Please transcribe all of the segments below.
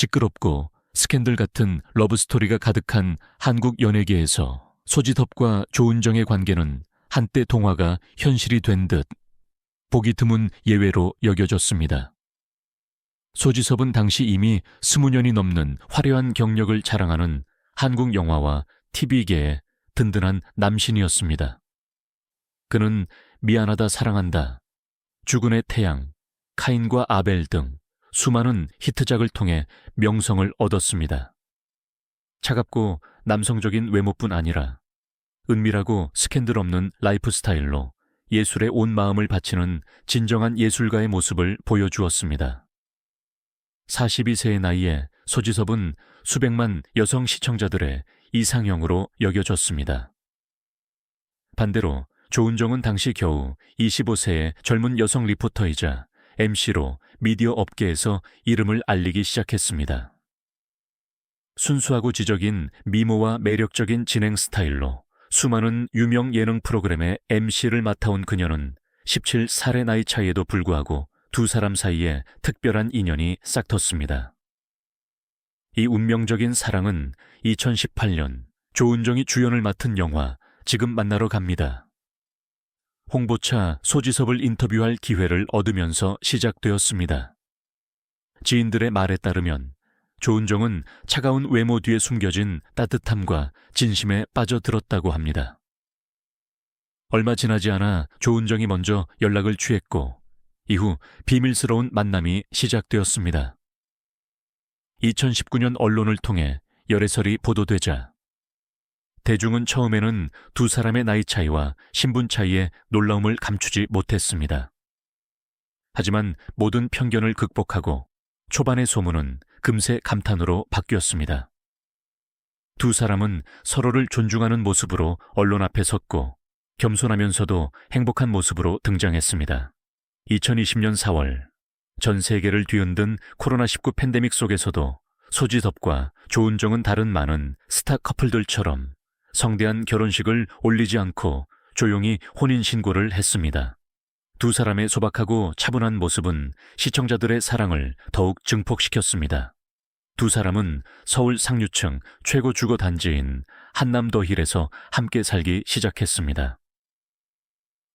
시끄럽고 스캔들 같은 러브스토리가 가득한 한국 연예계에서 소지섭과 조은정의 관계는 한때 동화가 현실이 된 듯 보기 드문 예외로 여겨졌습니다. 소지섭은 당시 이미 20년이 넘는 화려한 경력을 자랑하는 한국 영화와 TV계의 든든한 남신이었습니다. 그는 미안하다 사랑한다, 죽은의 태양, 카인과 아벨 등 수많은 히트작을 통해 명성을 얻었습니다. 차갑고 남성적인 외모뿐 아니라 은밀하고 스캔들 없는 라이프 스타일로 예술에 온 마음을 바치는 진정한 예술가의 모습을 보여주었습니다. 42세의 나이에 소지섭은 수백만 여성 시청자들의 이상형으로 여겨졌습니다. 반대로 조은정은 당시 겨우 25세의 젊은 여성 리포터이자 MC로 미디어 업계에서 이름을 알리기 시작했습니다. 순수하고 지적인 미모와 매력적인 진행 스타일로 수많은 유명 예능 프로그램의 MC를 맡아온 그녀는 17살의 나이 차이에도 불구하고 두 사람 사이에 특별한 인연이 싹텄습니다. 이 운명적인 사랑은 2018년 조은정이 주연을 맡은 영화 지금 만나러 갑니다. 홍보차 소지섭을 인터뷰할 기회를 얻으면서 시작되었습니다. 지인들의 말에 따르면 조은정은 차가운 외모 뒤에 숨겨진 따뜻함과 진심에 빠져들었다고 합니다. 얼마 지나지 않아 조은정이 먼저 연락을 취했고 이후 비밀스러운 만남이 시작되었습니다. 2019년 언론을 통해 열애설이 보도되자 대중은 처음에는 두 사람의 나이 차이와 신분 차이에 놀라움을 감추지 못했습니다. 하지만 모든 편견을 극복하고 초반의 소문은 금세 감탄으로 바뀌었습니다. 두 사람은 서로를 존중하는 모습으로 언론 앞에 섰고 겸손하면서도 행복한 모습으로 등장했습니다. 2020년 4월 전 세계를 뒤흔든 코로나19 팬데믹 속에서도 소지섭과 조은정은 다른 많은 스타 커플들처럼 성대한 결혼식을 올리지 않고 조용히 혼인신고를 했습니다. 두 사람의 소박하고 차분한 모습은 시청자들의 사랑을 더욱 증폭시켰습니다. 두 사람은 서울 상류층 최고 주거 단지인 한남더힐에서 함께 살기 시작했습니다.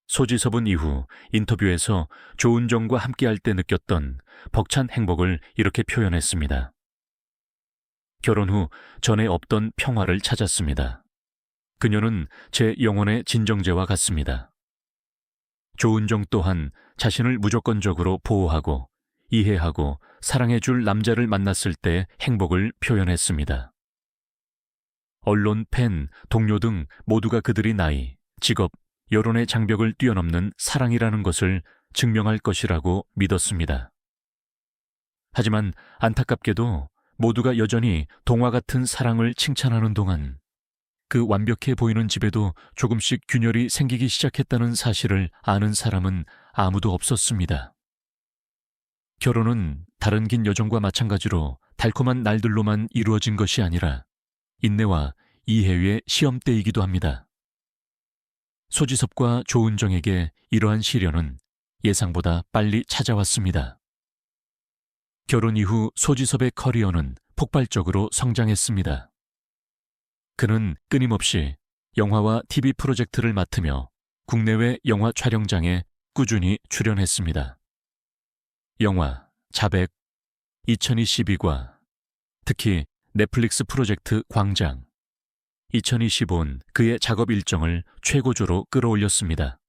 소지섭은 이후 인터뷰에서 조은정과 함께할 때 느꼈던 벅찬 행복을 이렇게 표현했습니다. 결혼 후 전에 없던 평화를 찾았습니다. 그녀는 제 영혼의 진정제와 같습니다. 조은정 또한 자신을 무조건적으로 보호하고 이해하고 사랑해줄 남자를 만났을 때 행복을 표현했습니다. 언론, 팬, 동료 등 모두가 그들이 나이, 직업, 여론의 장벽을 뛰어넘는 사랑이라는 것을 증명할 것이라고 믿었습니다. 하지만 안타깝게도 모두가 여전히 동화 같은 사랑을 칭찬하는 동안 그 완벽해 보이는 집에도 조금씩 균열이 생기기 시작했다는 사실을 아는 사람은 아무도 없었습니다. 결혼은 다른 긴 여정과 마찬가지로 달콤한 날들로만 이루어진 것이 아니라 인내와 이해의 시험대이기도 합니다. 소지섭과 조은정에게 이러한 시련은 예상보다 빨리 찾아왔습니다. 결혼 이후 소지섭의 커리어는 폭발적으로 성장했습니다. 그는 끊임없이 영화와 TV 프로젝트를 맡으며 국내외 영화 촬영장에 꾸준히 출연했습니다. 영화 자백, 2022과 특히 넷플릭스 프로젝트 광장, 2025는 그의 작업 일정을 최고조로 끌어올렸습니다.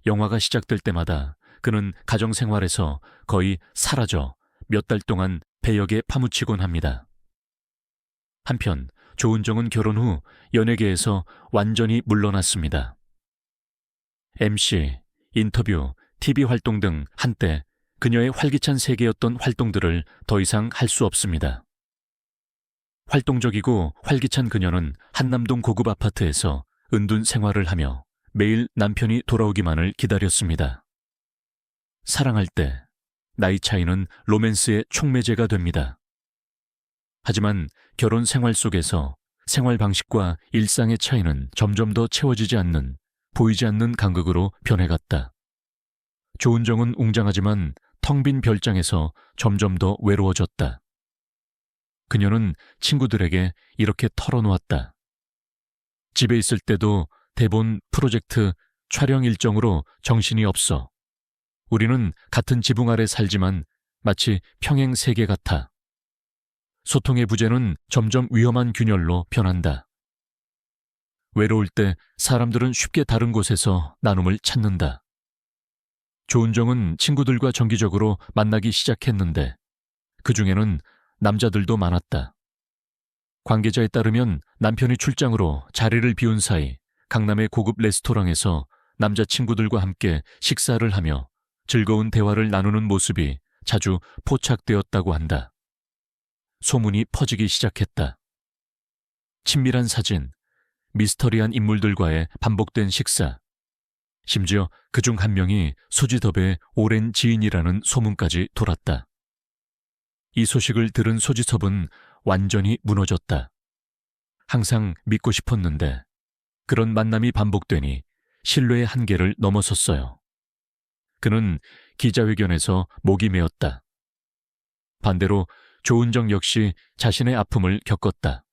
영화가 시작될 때마다 그는 가정생활에서 거의 사라져 몇 달 동안 배역에 파묻히곤 합니다. 한편 조은정은 결혼 후 연예계에서 완전히 물러났습니다. MC, 인터뷰, TV 활동 등 한때 그녀의 활기찬 세계였던 활동들을 더 이상 할 수 없습니다. 활동적이고 활기찬 그녀는 한남동 고급 아파트에서 은둔 생활을 하며 매일 남편이 돌아오기만을 기다렸습니다. 사랑할 때 나이 차이는 로맨스의 촉매제가 됩니다. 하지만 결혼 생활 속에서 생활 방식과 일상의 차이는 점점 더 채워지지 않는, 보이지 않는 간극으로 변해갔다. 조은정은 웅장하지만 텅 빈 별장에서 점점 더 외로워졌다. 그녀는 친구들에게 이렇게 털어놓았다. 집에 있을 때도 대본, 프로젝트, 촬영 일정으로 정신이 없어. 우리는 같은 지붕 아래 살지만 마치 평행 세계 같아. 소통의 부재는 점점 위험한 균열로 변한다. 외로울 때 사람들은 쉽게 다른 곳에서 나눔을 찾는다. 조은정은 친구들과 정기적으로 만나기 시작했는데 그 중에는 남자들도 많았다. 관계자에 따르면 남편이 출장으로 자리를 비운 사이 강남의 고급 레스토랑에서 남자친구들과 함께 식사를 하며 즐거운 대화를 나누는 모습이 자주 포착되었다고 한다. 소문이 퍼지기 시작했다. 친밀한 사진, 미스터리한 인물들과의 반복된 식사, 심지어 그중 한 명이 소지섭의 오랜 지인이라는 소문까지 돌았다. 이 소식을 들은 소지섭은 완전히 무너졌다. 항상 믿고 싶었는데 그런 만남이 반복되니 신뢰의 한계를 넘어섰어요. 그는 기자회견에서 목이 메었다. 반대로 조은정 역시 자신의 아픔을 겪었다.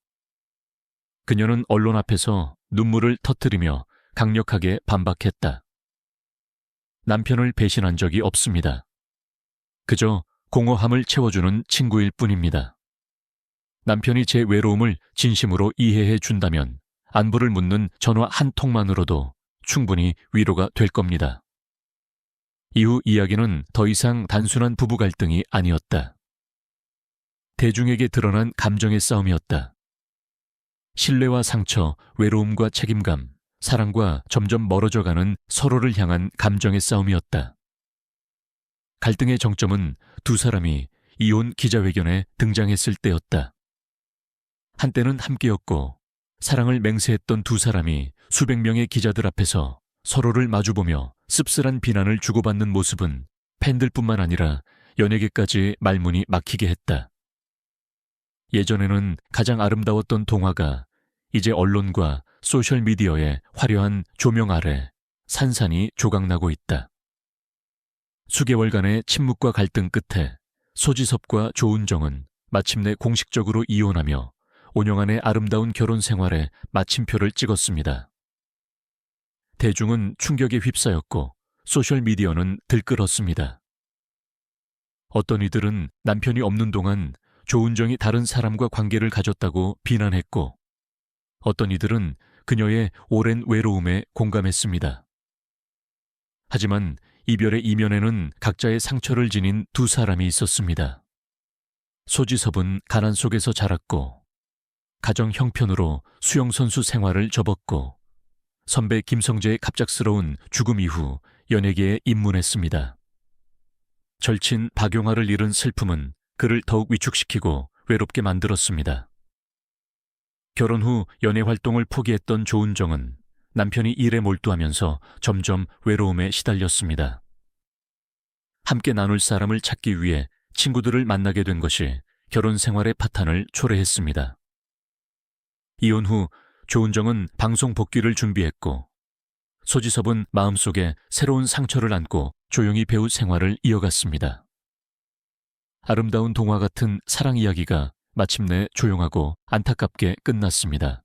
그녀는 언론 앞에서 눈물을 터뜨리며 강력하게 반박했다. 남편을 배신한 적이 없습니다. 그저 공허함을 채워주는 친구일 뿐입니다. 남편이 제 외로움을 진심으로 이해해 준다면 안부를 묻는 전화 한 통만으로도 충분히 위로가 될 겁니다. 이후 이야기는 더 이상 단순한 부부 갈등이 아니었다. 대중에게 드러난 감정의 싸움이었다. 신뢰와 상처, 외로움과 책임감, 사랑과 점점 멀어져가는 서로를 향한 감정의 싸움이었다. 갈등의 정점은 두 사람이 이혼 기자회견에 등장했을 때였다. 한때는 함께였고 사랑을 맹세했던 두 사람이 수백 명의 기자들 앞에서 서로를 마주보며 씁쓸한 비난을 주고받는 모습은 팬들뿐만 아니라 연예계까지 말문이 막히게 했다. 예전에는 가장 아름다웠던 동화가 이제 언론과 소셜미디어의 화려한 조명 아래 산산이 조각나고 있다. 수개월간의 침묵과 갈등 끝에 소지섭과 조은정은 마침내 공식적으로 이혼하며 5년간의 아름다운 결혼 생활에 마침표를 찍었습니다. 대중은 충격에 휩싸였고 소셜미디어는 들끓었습니다. 어떤 이들은 남편이 없는 동안 조은정이 다른 사람과 관계를 가졌다고 비난했고 어떤 이들은 그녀의 오랜 외로움에 공감했습니다. 하지만 이별의 이면에는 각자의 상처를 지닌 두 사람이 있었습니다. 소지섭은 가난 속에서 자랐고 가정 형편으로 수영선수 생활을 접었고 선배 김성재의 갑작스러운 죽음 이후 연예계에 입문했습니다. 절친 박용화를 잃은 슬픔은 그를 더욱 위축시키고 외롭게 만들었습니다. 결혼 후 연예 활동을 포기했던 조은정은 남편이 일에 몰두하면서 점점 외로움에 시달렸습니다. 함께 나눌 사람을 찾기 위해 친구들을 만나게 된 것이 결혼 생활의 파탄을 초래했습니다. 이혼 후 조은정은 방송 복귀를 준비했고 소지섭은 마음속에 새로운 상처를 안고 조용히 배우 생활을 이어갔습니다. 아름다운 동화 같은 사랑 이야기가 마침내 조용하고 안타깝게 끝났습니다.